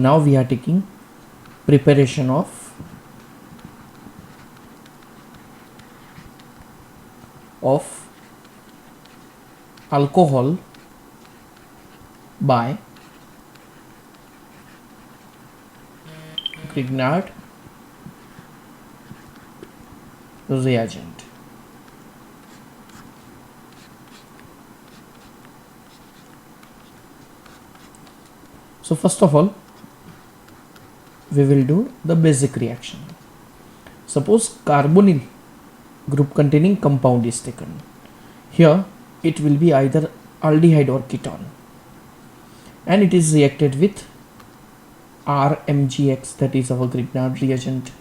now we are taking preparation of alcohol by Grignard reagent. So first of all, we will do the basic reaction. Suppose carbonyl group containing compound is taken. Here it will be either aldehyde or ketone, and it is reacted with RMGX, that is our Grignard reagent.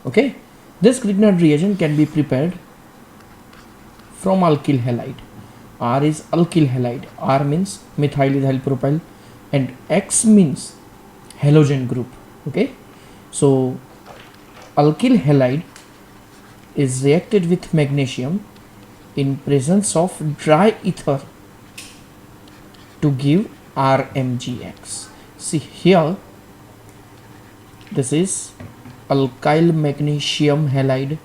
Okay, this Grignard reagent can be prepared from alkyl halide. R is alkyl halide, R means methyl ethyl propyl, and X means halogen group. Okay, so alkyl halide is reacted with magnesium in presence of dry ether to give RMGX. See here, this is alkyl magnesium halide.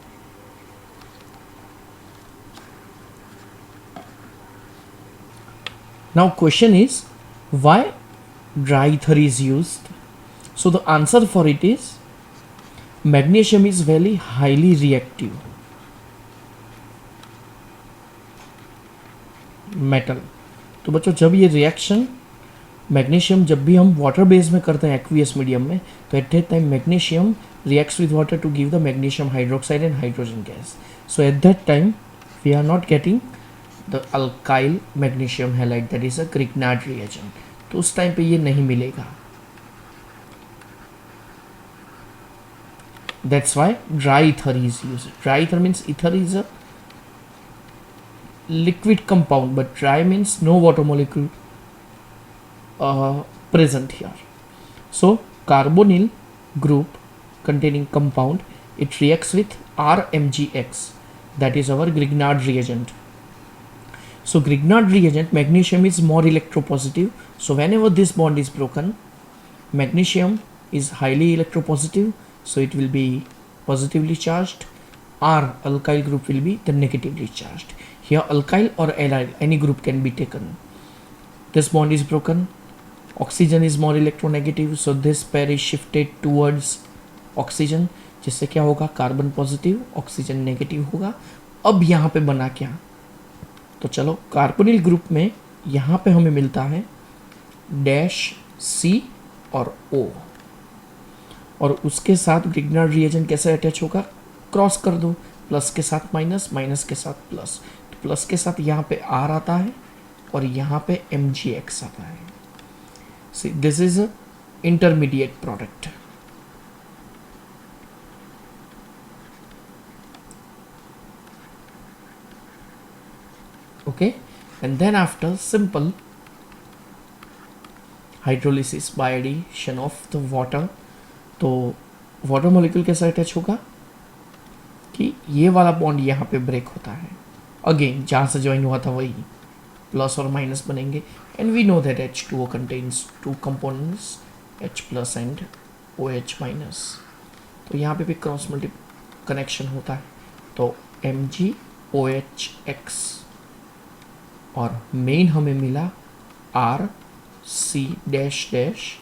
Now question is, why dry ether is used? So the answer for it is, magnesium is very highly reactive metal. तो बच्चों जब ये reaction magnesium जब भी हम water base में करते हैं एक्वियस मीडियम में, तो at that time magnesium reacts with water to give the magnesium hydroxide and hydrogen gas. So at that time we are not getting the alkyl magnesium halide, that is a Grignard reagent. तो उस time पे ये नहीं मिलेगा. That's why dry ether is used. Dry ether means ether is a liquid compound, but dry means no water molecule present here. So carbonyl group containing compound, it reacts with RMGX, that is our Grignard reagent. So Grignard reagent, magnesium is more electropositive. So whenever this bond is broken, magnesium is highly electropositive. So it will be positively charged. R alkyl group will be the negatively charged. Here alkyl or allyl, any group can be taken. This bond is broken. Oxygen is more electronegative, so this pair is shifted towards oxygen. जिससे क्या होगा, carbon positive oxygen negative होगा. अब यहाँ पे बना क्या, तो चलो कार्बोनिल ग्रुप में यहाँ पे हमें मिलता है डैश C और O, और उसके साथ ग्रिग्नार्ड रिएजेंट कैसे अटैच होगा, क्रॉस कर दो, प्लस के साथ माइनस, माइनस के साथ प्लस. तो प्लस के साथ यहाँ पे R आता है और यहाँ पे MgX आता है. See this is a intermediate product. Okay, and then after simple hydrolysis by addition of the water, तो वाटर मॉलिक्यूल कैसा अटैच होगा कि ये वाला बॉन्ड यहाँ पे ब्रेक होता है. अगेन जहाँ से ज्वाइन हुआ था वही प्लस और माइनस बनेंगे. And we know that H2O contains two components H plus and OH minus. तो यहाँ पे भी क्रॉस मल्टी कनेक्शन होता है. तो MgOHX और मेन हमें मिला RC डैश डैश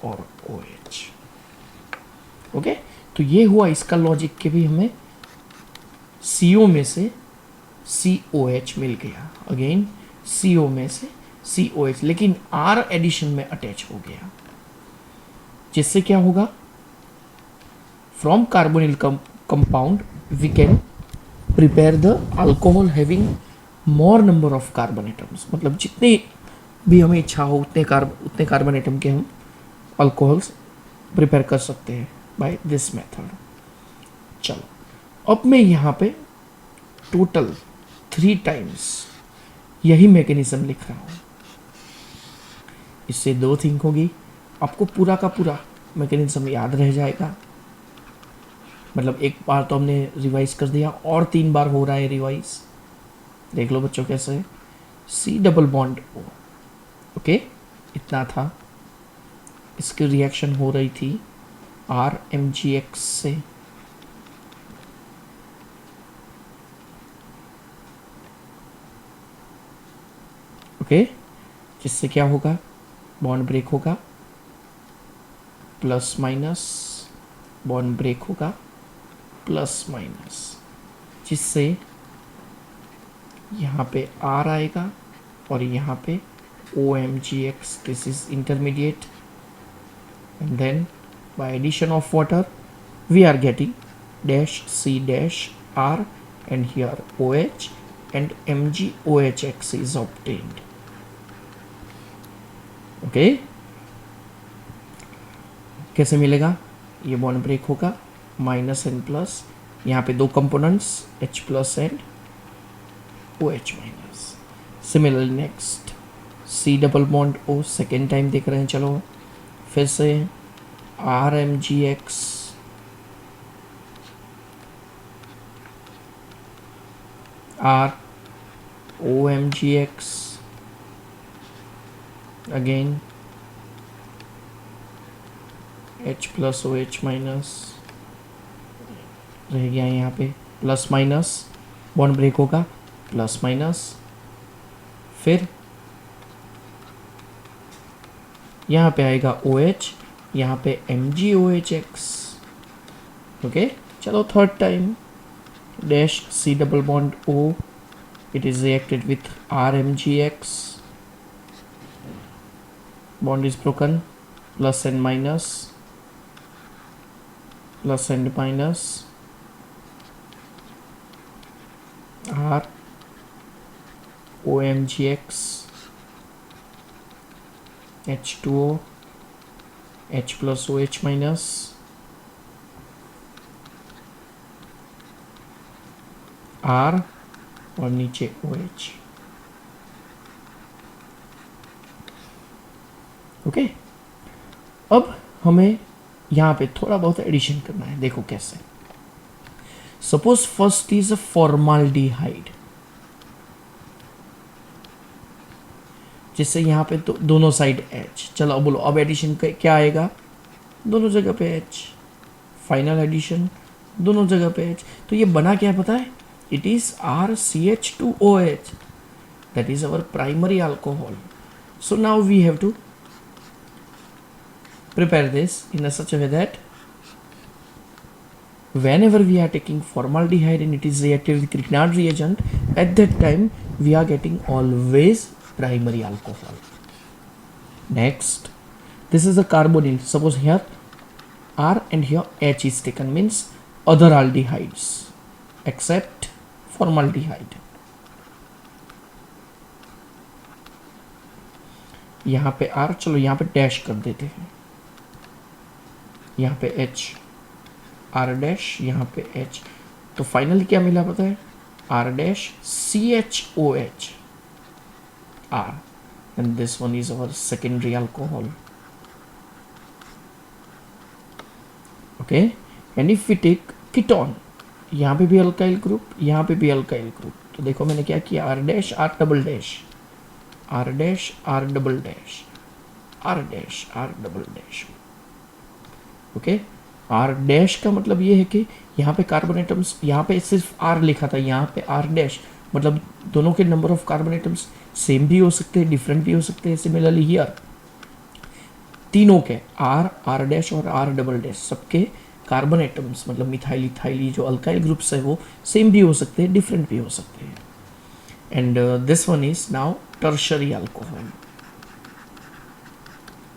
और OH. ओके, तो ये हुआ इसका लॉजिक के भी हमें CO में से COH मिल गया. अगेन CO में से COH, लेकिन R एडिशन में अटैच हो गया, जिससे क्या होगा, from carbonyl compound we can prepare the alcohol having more number of carbon atoms. मतलब जितने भी हमें इच्छा हो उतने कार्बन एटम के हम अल्कोहल्स प्रिपेयर कर सकते हैं बाय दिस मेथड. चलो अब मैं यहाँ पे टोटल 3 टाइम्स यही मैकेनिज्म लिख रहा हूँ. इससे 2 थिंग होगी, आपको पूरा का पूरा मैकेनिज्म याद रह जाएगा. मतलब एक बार तो हमने रिवाइज कर दिया और 3 बार हो रहा है रिवाइज. देख लो बच्चों कैसे. C double bond O, okay, इतना था, इसकी रिएक्शन हो रही थी RMgX से, ओके, जिससे क्या होगा, बॉन्ड ब्रेक होगा, प्लस माइनस, बॉन्ड ब्रेक होगा, प्लस माइनस, जिससे यहाँ पे R आएगा और यहाँ पे OMgX, this is intermediate, and then by addition of water we are getting dash C dash R, and here OH and MgOHX is obtained. Okay, कैसे मिलेगा, ये बॉन्ड ब्रेक होगा, माइनस एंड प्लस, यहाँ पे दो components H plus and OH minus. Similarly next C double bond O, second time देख रहे हैं, चलो फिर से RMgX R OMgX again H plus OH minus रह गया यहाँ पे, प्लस माइनस, बॉन्ड ब्रेक होगा, प्लस माइनस, फिर यहाँ पे आएगा OH, यहाँ पे MgOHX, ओके। चलो third time, dash C double bond O, it is reacted with RMgX, bond is broken, plus and minus, plus and minus, R OMgX H2O H plus OH minus, R और नीचे OH, okay. अब हमें यहाँ पे थोड़ा बहुत addition करना है, देखो कैसे। सपोज फर्स्ट इज फॉर्माल्डिहाइड, जिससे यहाँ पे तो दोनों साइड H, चलो अब बोलो अब एडिशन क्या आएगा, दोनों जगह पे H, फाइनल एडिशन दोनों जगह पे H, तो ये बना क्या पता है, it is RCH2OH, that is our primary alcohol. So now we have to prepare this in a such a way that whenever we are taking formaldehyde and it is reacted with Grignard reagent, at that time we are getting always primary alcohol. Next, this is a carbonyl. Suppose here R and here H is taken, means other aldehydes except formaldehyde. यहाँ पे R, चलो यहाँ पे dash कर देते हैं, यहाँ पे H, R डैश, यहाँ पे H, तो फाइनली क्या मिला पता है, R dash CHOH R, and this one is our secondary alcohol. Okay, and if we take ketone, यहाँ पे भी अल्काइल ग्रुप, यहाँ पे भी अल्काइल ग्रुप, तो देखो मैंने क्या किया, R dash R double dash, R dash R double dash, R dash R double dash, okay. R dash का मतलब ये है कि यहाँ पे कार्बन एटम्स, यहाँ पे सिर्फ R लिखा था, यहाँ पे R डैश, मतलब दोनों के number of carbon atoms same भी हो सकते हैं, डिफरेंट भी हो सकते हैं। सिमिलरली हियर तीनों के R, R डैश और R डबल डैश, सबके कार्बन एटम्स मतलब मिथाइल इथाइल जो अल्काइल ग्रुप्स है वो सेम भी हो सकते हैं, डिफरेंट भी हो सकते हैं। And this one is now tertiary alcohol.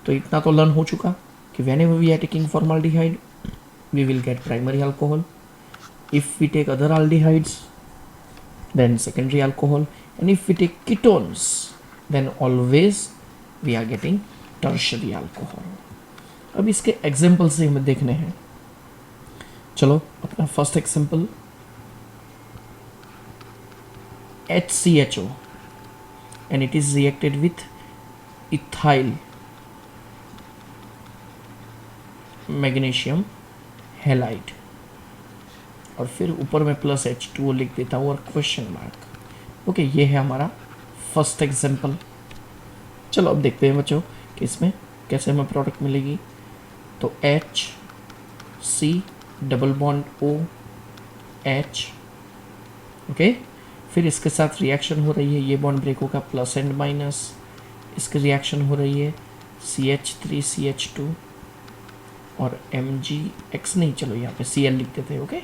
तो इतना तो लर्न हो चुका कि whenever we are taking formaldehyde we will get primary alcohol, if we take other aldehydes then secondary alcohol, and if we take ketones then always we are getting tertiary alcohol. अब इसके example से हमें देखने हैं, चलो अपना first example HCHO and it is reacted with ethyl magnesium halide, और फिर ऊपर में प्लस H2O लिख देता हूँ और क्वेश्चन मार्क। ओके, ये है हमारा फर्स्ट एग्जाम्पल। चलो अब देखते हैं बच्चों किसमें कैसे हमें प्रोडक्ट मिलेगी, तो H C double bond O H, okay. फिर इसके साथ रिएक्शन हो रही है, ये बॉन्ड ब्रेक होगा प्लस एंड माइनस, इसकी रिएक्शन हो रही है CH3CH2 और MgX नहीं, चलो यहाँ पे Cl लिखते थे, ओके।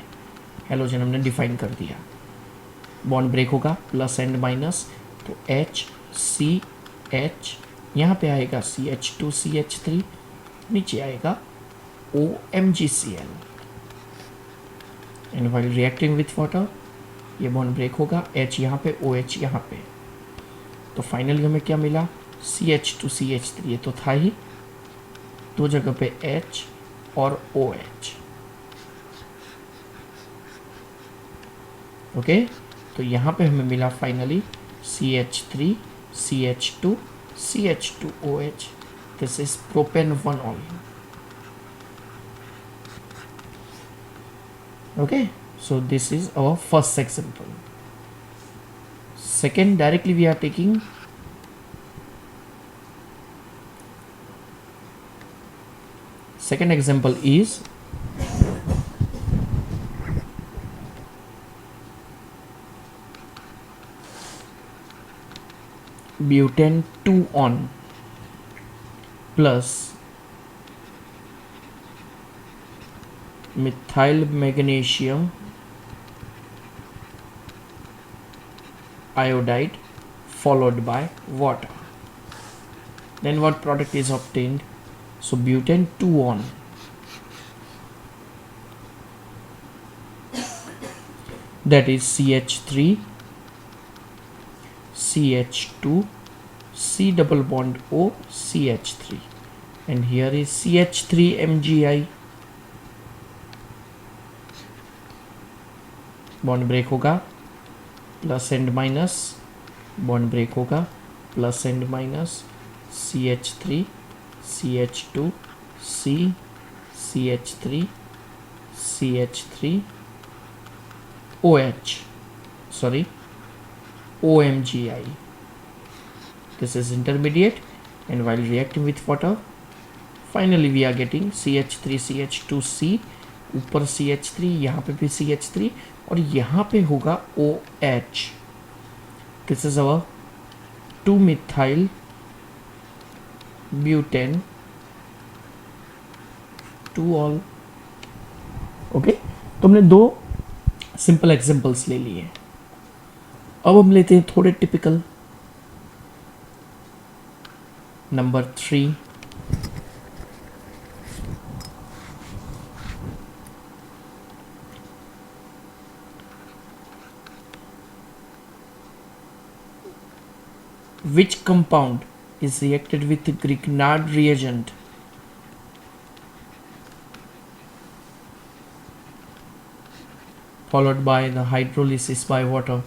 हेलोजन हमने डिफाइन कर दिया, बॉन्ड ब्रेक होगा प्लस एंड माइनस, तो HCH, यहाँ पे आएगा CH2CH3, नीचे आएगा OMgCl, and while reacting with water ये बॉन्ड ब्रेक होगा, H यहाँ पे OH यहाँ पे, तो फाइनली हमें क्या मिला, CH2CH3, ये तो था ही, दो जगह पे H और OH, ओके। तो यहाँ पे हमें मिला finally CH3 CH2 CH2OH, this is propane 1-ol, okay. So this is our first example. Second, directly we are taking second example is butane 2-on plus methyl magnesium iodide followed by water. Then what product is obtained? So butane 2-on, that is CH3 CH2 C double bond O CH3, and here is CH3 MgI, bond break होगा plus and minus, bond break होगा plus and minus, CH3 CH2 C CH3 CH3 OH, sorry, OMgI, this is intermediate, and while reacting with water finally we are getting CH3 CH2C, ऊपर CH3, यहाँ पे भी CH3, और यहाँ पे होगा OH, this is our 2-methyl butane 2-ol, okay. तो हमने दो सिंपल एग्जांपल्स ले लिए, अब हम लेते हैं थोड़े typical. Number 3, which compound is reacted with Grignard reagent followed by the hydrolysis by water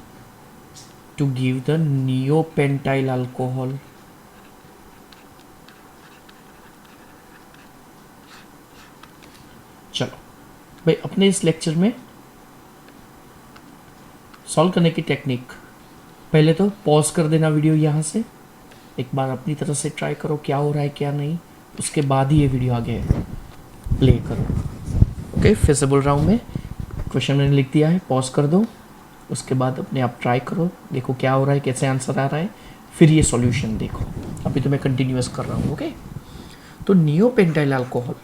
to give the neopentyl alcohol? चलो भाई, अपने इस लेक्चर में सॉल्व करने की टेक्निक, पहले तो पॉज कर देना वीडियो, यहाँ से एक बार अपनी तरफ से ट्राई करो क्या हो रहा है क्या नहीं, उसके बाद ही ये वीडियो आगे प्ले करो, ओके। फिर से बोल रहा हूँ मैं, क्वेश्चन मैंने लिख दिया है, पॉज कर दो, उसके बाद अपने आप ट्राई करो, देखो क्या हो रहा है, कैसे आंसर आ रहा है, फिर ये सॉल्यूशन देखो। अभी तो मैं कंटिन्यूअस कर रहा हूँ, ओके। तो नियोपेंटाइल अल्कोहल,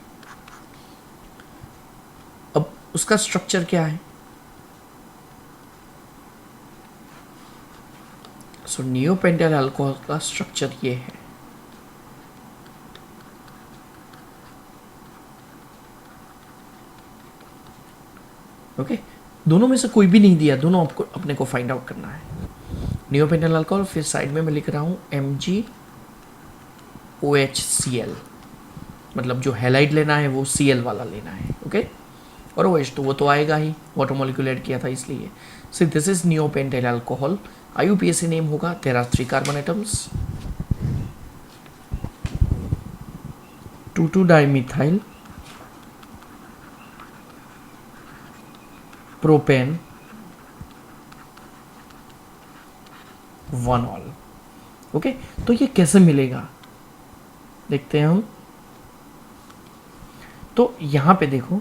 अब उसका स्ट्रक्चर क्या है? सो नियोपेंटाइल अल्कोहल का स्ट्रक्चर ये है, ओके। दोनों में से कोई भी नहीं दिया, दोनों आपको अपने को फाइंड आउट करना है। नियोपेंटाइल अल्कोहल, फिर साइड में मैं लिख रहा हूँ MgOHCl, मतलब जो हैलाइड लेना है वो Cl वाला लेना है, ओके। और OH तो वो तो आएगा ही, वाटर मॉलिक्यूल ऐड किया था इसलिए। So this is neopentyl alcohol, IUPAC name होगा, there are 3 carbon atoms, 2,2-dimethyl propan 1-ol, okay. तो ये कैसे मिलेगा? देखते हैं हम। तो यहाँ पे देखो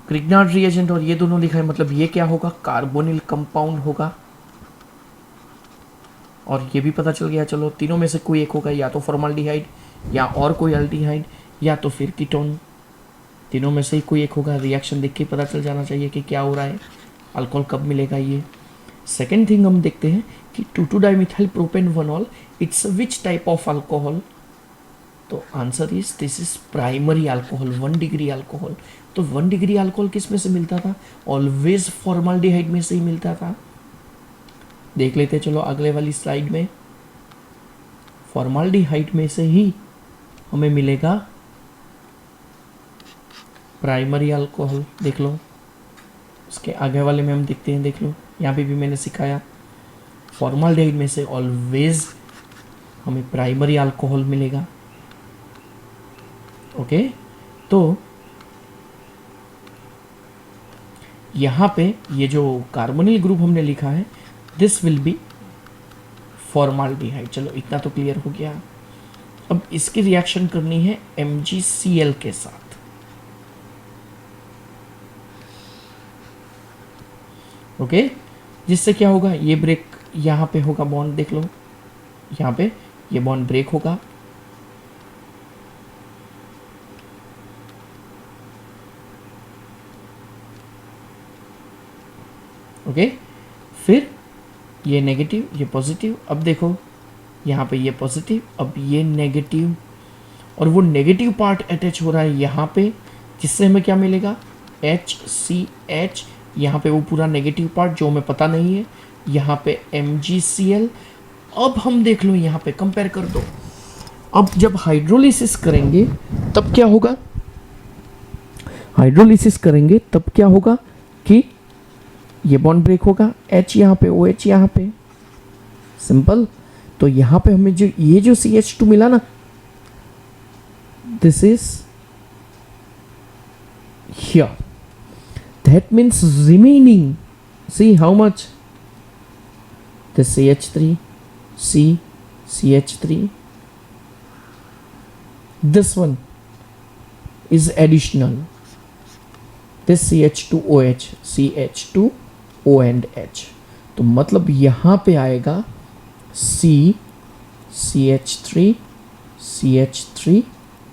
ग्रिग्नार्ड रिएजेंट और ये दोनों लिखा है, मतलब ये क्या होगा, कार्बोनिल कंपाउंड होगा। और ये भी पता चल गया, चलो तीनों में से कोई एक होगा, या तो फॉर्माल्डिहाइड या और कोई अल्डिहाइड या तो फिर कीटोन, तीनों में से ही कोई एक होगा। रिएक्शन देख के पता चल जाना चाहिए कि क्या हो रहा है, अल्कोहल कब मिलेगा ये। सेकेंड थिंग हम देखते हैं कि two two dimethyl propanol it's which type of alcohol. तो answer is this is primary alcohol, 1 degree alcohol. तो 1 डिग्री अल्कोहल किस में से मिलता था, ऑलवेज फॉर्माल्डिहाइड में से ही मिलता था। देख लेते चलो अगले वाली स्लाइड में, फॉर्माल्डिहाइड में से ही हमें मिलेगा प्राइमरी अल्कोहल। देख लो उसके आगे वाले में हम देखते हैं, देख लो यहाँ पे भी मैंने सिखाया, फॉर्माल्डिहाइड में से ऑलवेज हमें प्राइमरी अल्कोहल मिलेगा। ओके, तो यहाँ पे ये जो कार्बोनिल ग्रुप हमने लिखा है दिस विल बी फॉर्माल्डिहाइड। चलो इतना तो क्लियर हो गया। अब इसकी रिएक्शन करनी है MgCl के साथ। ओके, जिससे क्या होगा, ये ब्रेक यहाँ पे होगा, बॉन्ड देख लो यहाँ पे ये बॉन्ड ब्रेक होगा। ओके, फिर ये नेगेटिव ये पॉजिटिव, अब देखो यहाँ पे ये पॉजिटिव, अब ये नेगेटिव, और वो नेगेटिव पार्ट अटैच हो रहा है यहाँ पे, जिससे हमें क्या मिलेगा, HCH। यहाँ पे वो पूरा नेगेटिव पार्ट जो हमें पता नहीं है, यहाँ पे MgCl। अब हम देख लो यहाँ पे कंपेयर कर दो, अब जब हाइड्रोलिसिस करेंगे तब क्या होगा, हाइड्रोलिसिस करेंगे तब क्या होगा कि ये बॉन्ड ब्रेक होगा, H यहाँ पे OH यहाँ पे, सिंपल। तो यहाँ पे हमें जो ये जो CH2 मिला ना, this is here, that means remaining, see how much, this CH3 CH3, this one is additional, this CH2OH CH2O and H। तो मतलब यहाँ पे आएगा CH3 CH3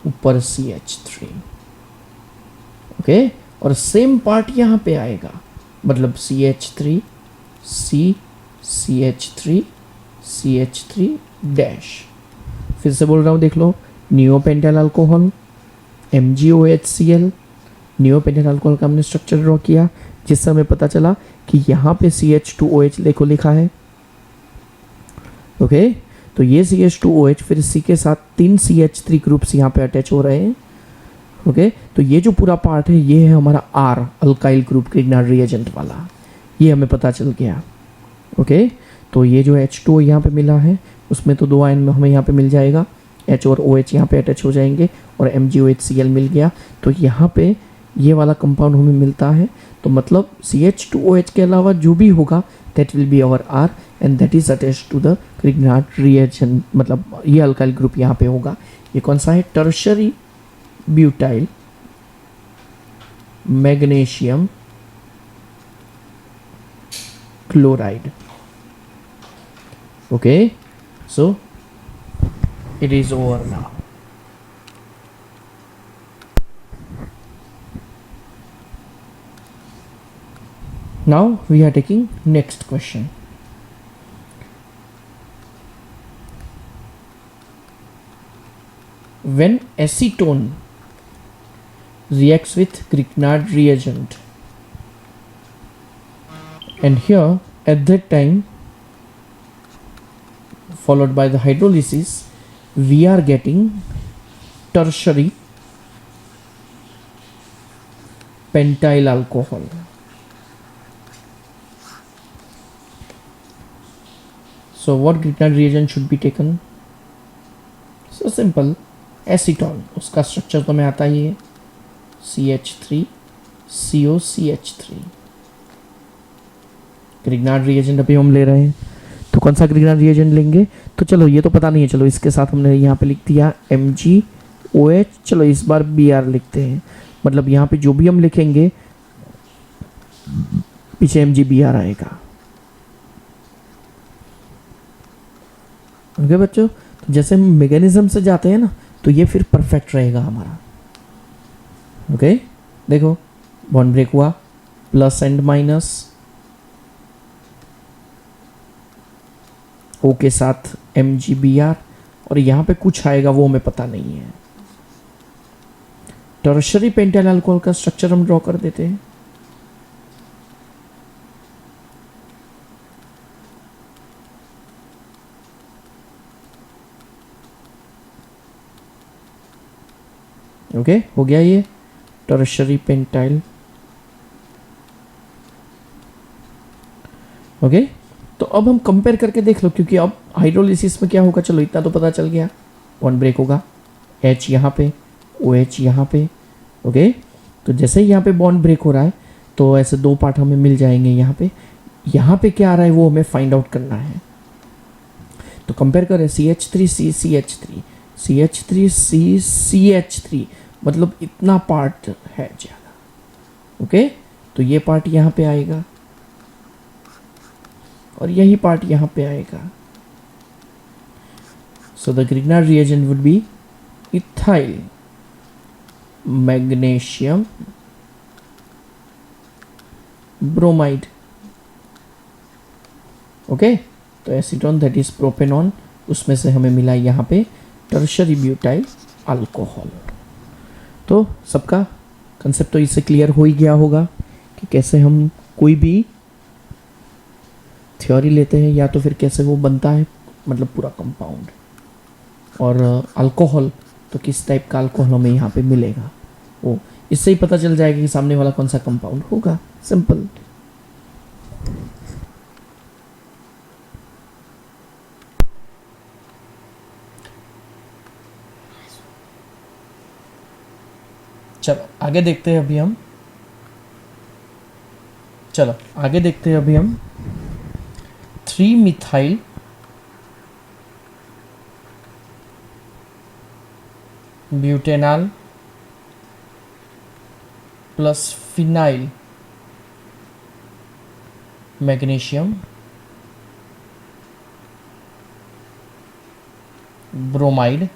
ऊपर CH3। ओके, और सेम पार्ट यहाँ पे आएगा, मतलब CH3 CH3 CH3 डैश। फिर से बोल रहा हूँ, देख लो, neopentyl alcohol MgOHCl, neopentyl alcohol का हमने स्ट्रक्चर ड्रॉ किया, जिससे हमें पता चला कि यहाँ पे CH2OH देखो लिखा है। ओके, तो ये CH2OH फिर C के साथ 3 CH3 ग्रुप्स यहाँ पे अटैच हो रहे हैं। ओके, तो ये जो पूरा पार्ट है ये है हमारा R alkyl group Grignard reagent वाला, ये हमें पता चल गया। ओके, तो ये जो H2O यहाँ पे मिला है उसमें तो 2 आयन में हमें यहाँ पे मिल जाएगा, H और OH यहाँ पे अटैच हो जाएंगे, और MgOHCl मिल गया। तो यहाँ पे ये वाला कंपाउंड हमें मिलता है, तो मतलब CH2OH के अलावा जो भी होगा that will be our R and that is attached to the Grignard reagent, मतलब ये अल्काइल ग्रुप यहाँ पे होगा। ये कौन सा है, tertiary butyl magnesium chloride. Okay, so it is over now. Now we are taking next question. When acetone reacts with Grignard reagent, and here at that time followed by the hydrolysis, we are getting tertiary pentyl alcohol. So what Grignard reagent should be taken? So simple, acetone, उसका structure तो हमें आता ही है, CH3 COCH3। Grignard reagent अभी हम ले रहे हैं, तो कौन सा ग्रिग्नार्ड रिएजेंट लेंगे? तो चलो ये तो पता नहीं है, चलो इसके साथ हमने यहाँ पे लिख दिया MgOH। चलो इस बार Br लिखते हैं, मतलब यहाँ पे जो भी हम लिखेंगे पीछे MgBr आएगा। ओके बच्चों, तो जैसे हम मैकेनिज्म से जाते हैं ना, तो ये फिर परफेक्ट रहेगा हमारा। ओके देखो बॉन्ड ब्रेक हुआ, प्लस एंड माइनस, O के साथ MgBr, और यहाँ पे कुछ आएगा वो हमें पता नहीं है। टर्शरी पेंटाइल अल्कोहल का स्ट्रक्चर हम ड्रॉ कर देते हैं। ओके हो गया ये टर्शरी पेंटाइल। ओके तो अब हम कंपेयर करके देख लो, क्योंकि अब हाइड्रोलिसिस में क्या होगा, चलो इतना तो पता चल गया, बॉन्ड ब्रेक होगा, H यहाँ पे, OH यहाँ पे। ओके तो जैसे ही यहाँ पे बॉन्ड ब्रेक हो रहा है तो ऐसे दो पार्ट हमें मिल जाएंगे यहाँ पे। यहाँ पे क्या आ रहा है वो हमें फाइंड आउट करना है। तो कंपेयर करें CH3C CH3 CH3C CH3, मतलब इतना पार्ट है ज़्यादा। ओके तो ये पार्ट यहाँ पे आएगा और यही पार्ट यहाँ पे आएगा। So the Grignard reagent would be ethyl magnesium bromide. Okay तो एसीटोन दैट इज प्रोपेनॉन, उसमें से हमें मिला यहाँ पे टर्शरी ब्यूटाइल अल्कोहल। तो सबका कंसेप्ट तो इससे क्लियर हो ही गया होगा कि कैसे हम कोई भी थ्योरी लेते हैं या तो फिर कैसे वो बनता है, मतलब पूरा कंपाउंड, और अल्कोहल तो किस टाइप का अल्कोहल हमें यहाँ पे मिलेगा, वो इससे ही पता चल जाएगा कि सामने वाला कौन सा कंपाउंड होगा। सिंपल। चलो आगे देखते हैं अभी हम, चलो आगे देखते हैं अभी हम three methyl butanol plus phenyl magnesium bromide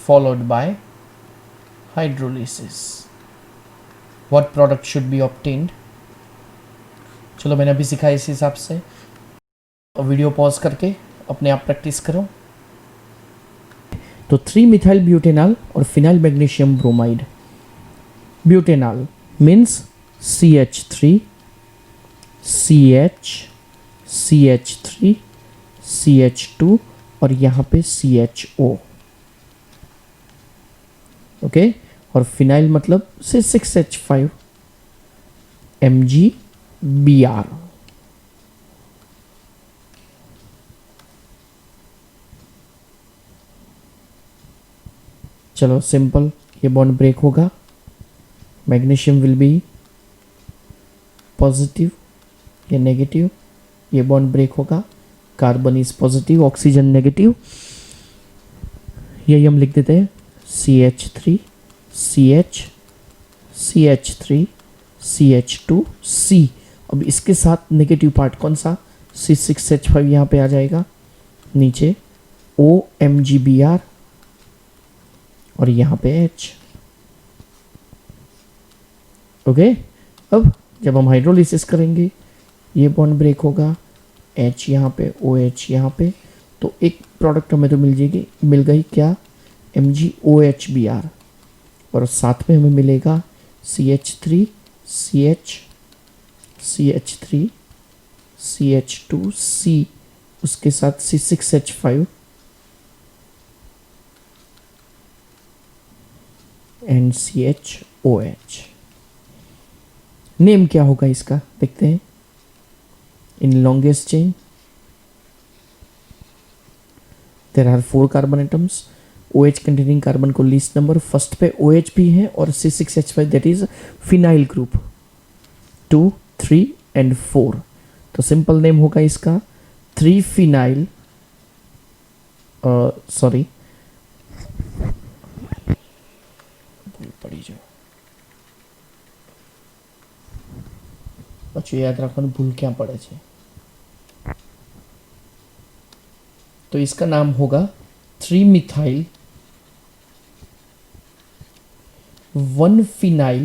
followed by hydrolysis. What product should be obtained? चलो मैंने अभी सिखाया इस हिसाब से, वीडियो पॉज करके अपने आप प्रैक्टिस करो। तो 3-मिथाइल ब्यूटेनॉल और phenyl magnesium bromide. Butanol means CH3 CH CH3 CH2 और यहाँ पे CHO। ओके और फिनाइल मतलब से 6H5 MgBr। चलो सिंपल, ये बॉन्ड ब्रेक होगा, मैग्नीशियम विल बी पॉजिटिव या नेगेटिव, ये बॉन्ड ब्रेक होगा, carbon is positive, oxygen negative, यही हम लिख देते हैं CH3 CH CH3 CH2 C। अब इसके साथ नेगेटिव पार्ट कौन सा, C6H5 यहाँ पे आ जाएगा, नीचे OMgBr और यहाँ पे H। ओके अब जब हम हाइड्रोलिसिस करेंगे ये बॉन्ड ब्रेक होगा, H यहाँ पे OH यहाँ पे, तो एक प्रोडक्ट हमें तो मिल गई क्या, MgOHBr, और साथ में हमें मिलेगा CH3 CH CH3 CH2 C, उसके साथ C6H5 एंड CHOH। नेम क्या होगा इसका देखते हैं। In longest chain there are 4 carbon atoms, OH containing carbon को लीस्ट नंबर, फर्स्ट पे OH भी है और C6H5 that is phenyl group 2 3 and 4। तो सिंपल नेम होगा इसका 3 फिनाइल, सॉरी पड़ी जाओ, પછી યાદ રાખવાનું ભૂલ ક્યાં પડે છે। तो इसका नाम होगा 3 methyl 1 phenyl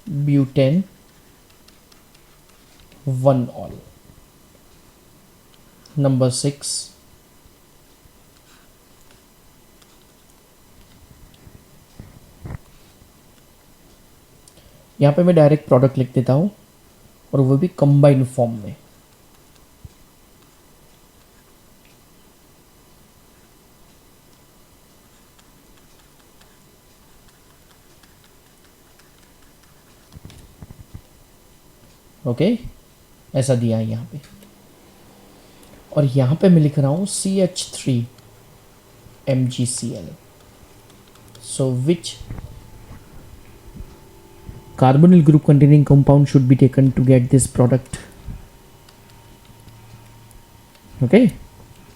butane 1 all. Number 6, यहाँ पे मैं डायरेक्ट प्रोडक्ट लिख देता हूँ और वो भी कंबाइंड फॉर्म में। ओके, ऐसा दिया है यहाँ पे, और यहाँ पे मैं लिख रहा हूँ CH3 MgCl। So which carbonyl group containing compound should be taken to get this product? Okay,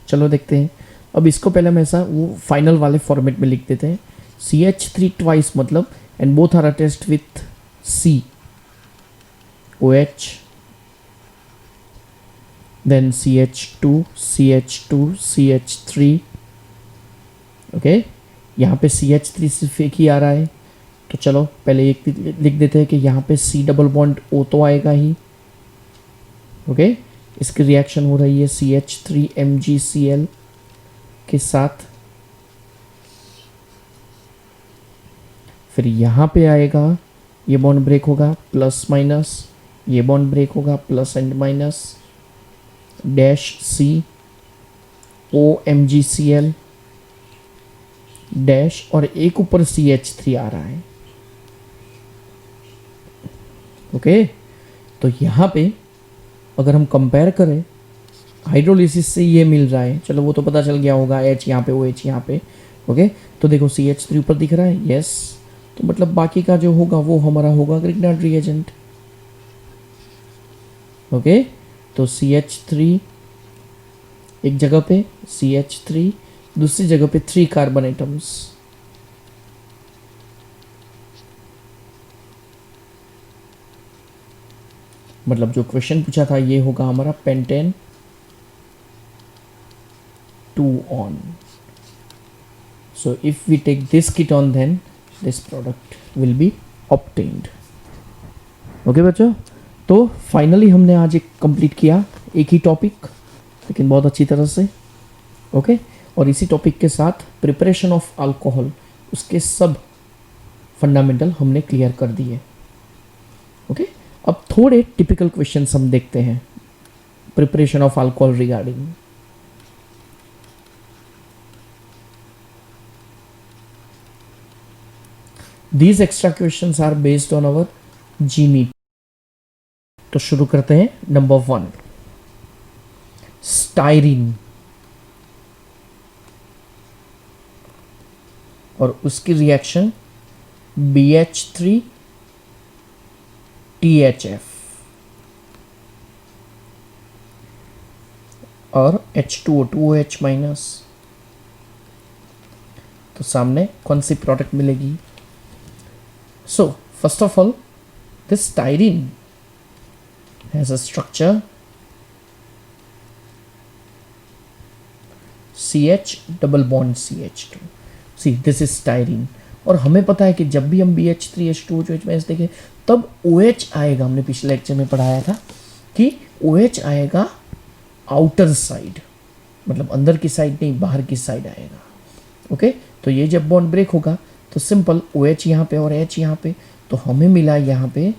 चलो देखते हैं। अब इसको पहले हम ऐसा वो फाइनल वाले फॉर्मेट में लिख देते हैं। CH3 ट्वाइस मतलब, and both are attached with C OH, then CH2 CH2 CH3। Okay, यहाँ पे CH3 सिर्फ एक ही आ रहा है, तो चलो पहले एक लिख देते हैं कि यहाँ पे C डबल बॉन्ड O तो आएगा ही। ओके, इसकी रिएक्शन हो रही है CH3 MgCl के साथ, फिर यहाँ पे आएगा, ये बॉन्ड ब्रेक होगा प्लस माइनस, ये बॉन्ड ब्रेक होगा plus and minus, dash C O MgCl dash, और एक ऊपर CH3 आ रहा है। ओके, तो यहाँ पे अगर हम कंपेयर करें हाइड्रोलिसिस से ये मिल रहा है, चलो वो तो पता चल गया होगा, H यहाँ पे OH यहाँ पे। ओके, तो देखो CH3 ऊपर दिख रहा है, यस, तो मतलब बाकी का जो होगा वो हमारा होगा ग्रिग्नार्ड रिएजेंट। ओके, तो CH3 एक जगह पे, CH3 दूसरी जगह पे 3 कार्बन एटम्स। मतलब जो क्वेश्चन पूछा था ये होगा हमारा pentane 2 on। So if we take this ketone then this product will be obtained। Okay बच्चों, तो फाइनली हमने आज एक कंप्लीट किया एक ही टॉपिक, लेकिन बहुत अच्छी तरह से। ओके, और इसी टॉपिक के साथ प्रिपरेशन ऑफ अल्कोहल, उसके सब फंडामेंटल हमने क्लियर कर दिए। ओके, अब थोड़े टिपिकल क्वेश्चंस हम देखते हैं preparation of alcohol regarding. These extra questions are based on our जीनी। तो शुरू करते हैं। नंबर 1, स्टाइरिन और उसकी रिएक्शन BH3 THF और H2O 2OH माइनस। तो सामने कौन सी प्रोडक्ट मिलेगी? So first of all this styrene has a structure CH double bond CH2। See this is styrene, और हमें पता है कि जब भी हम BH3H2OH देखें तब OH आएगा। हमने पिछले लेक्चर में पढ़ाया था कि OH आएगा आउटर साइड, मतलब अंदर की साइड नहीं, बाहर की साइड आएगा। ओके, तो ये जब बॉन्ड ब्रेक होगा तो सिंपल OH यहाँ पे और H यहाँ पे, तो हमें मिला यहाँ पे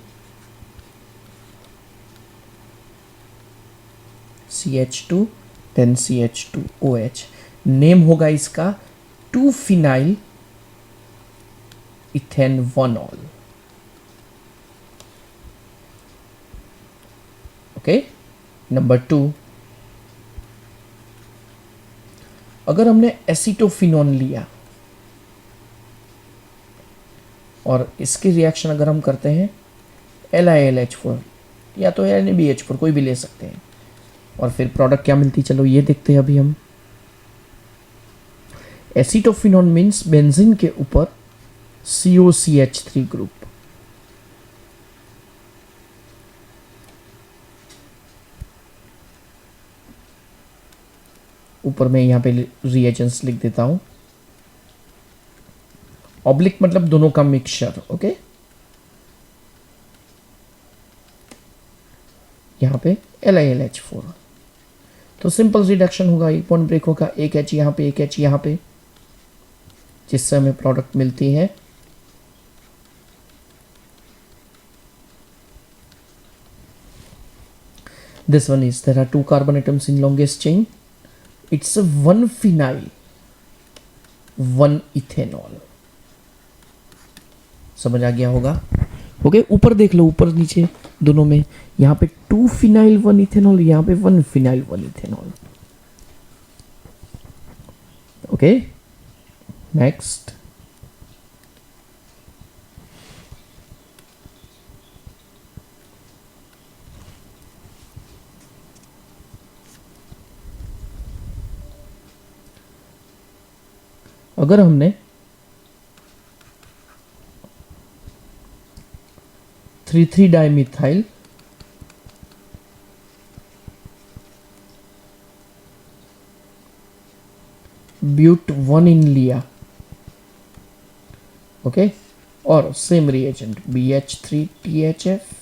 CH2 देन CH2OH। नेम होगा इसका 2 phenyl ethane 1 all. Okay, number 2, अगर हमने एसिटोफिनोन लिया और इसकी रिएक्शन अगर हम करते हैं LiLH4 या तो NaBH4 कोई भी ले सकते हैं। और फिर प्रोडक्ट क्या मिलती, चलो ये देखते हैं अभी हम। एसिटोफिनॉन मीन्स बेंजीन के ऊपर COCH3 ग्रुप। ऊपर मैं यहाँ पे रिएजेंट्स लिख देता हूं। ऑब्लिक मतलब दोनों का मिक्सचर। ओके, यहाँ पे LiLH4, तो सिंपल रिडक्शन होगा, एक बॉन्ड ब्रेक होगा, एक H यहाँ पे, एक H यहाँ पे, जिससे हमें प्रोडक्ट मिलती है this one is there are 2 carbon atoms in longest chain, it's a 1 phenyl 1 ethanol। समझ आ गया होगा? ओके, ऊपर देख लो, ऊपर नीचे दोनों में, यहाँ पे 2 phenyl 1 ethanol, यहाँ पे 1 phenyl 1 ethanol। Okay, next. अगर हमने 3,3 डाइमिथाइल ब्यूट 1 इन लिया, ओके, और सेम रिएजेंट BH3THF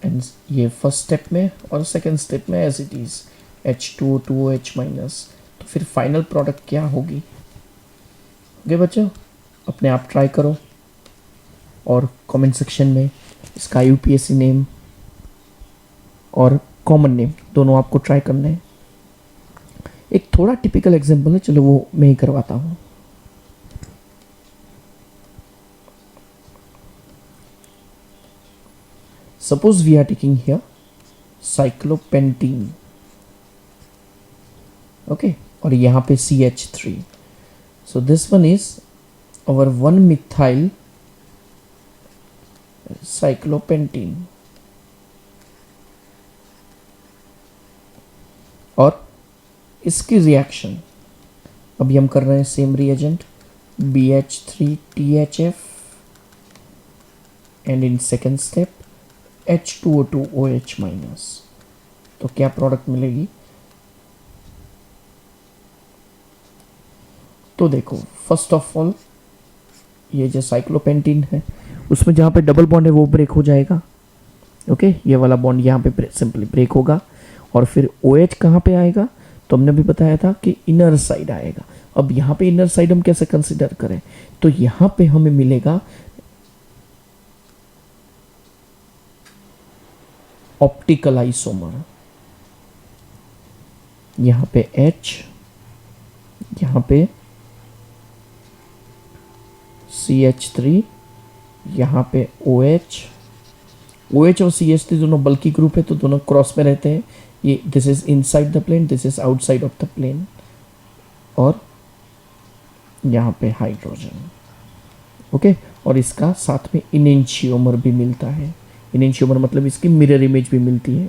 एंड ये फर्स्ट स्टेप में, और सेकेंड स्टेप में as it is H2O2OH minus, तो फिर फाइनल प्रोडक्ट क्या होगी? ओके बच्चों, अपने आप ट्राई करो और कमेंट सेक्शन में इसका UPSC नेम और कॉमन नेम दोनों आपको ट्राई करना है। एक थोड़ा टिपिकल एग्जांपल है, चलो वो मैं ही करवाता हूँ। Suppose we are taking here cyclopentene, okay, और यहाँ पे CH3, so this one is our 1 methyl cyclopentene, और इसकी रिएक्शन अभी हम कर रहे हैं same reagent BH3THF and in second step H2O2OH minus, तो क्या प्रोडक्ट मिलेगी? तो देखो, फर्स्ट ऑफ ऑल ये जो साइक्लोपेंटीन है उसमें जहाँ पे डबल बॉन्ड है वो ब्रेक हो जाएगा, ओके, ये वाला बॉन्ड यहाँ पे सिंपली ब्रेक होगा, और फिर OH कहाँ पे आएगा? तो हमने भी बताया था कि इनर साइड आएगा। अब यहाँ पे इनर साइड हम कैसे कंसिडर करें? तो यहाँ पे हमें मिलेगा ऑप्टिकल आइसोमर, यहाँ पे H, यहाँ पे CH3, यहाँ पे OH और CH3 दोनों बल्कि ग्रुप है तो दोनों क्रॉस में रहते हैं। ये this is inside the plane, this is outside of the plane, और यहाँ पे हाइड्रोजन, ओके, और इसका साथ में इनेंशियोमर भी मिलता है। इनेंशियोमर मतलब इसकी मिरर इमेज भी मिलती है।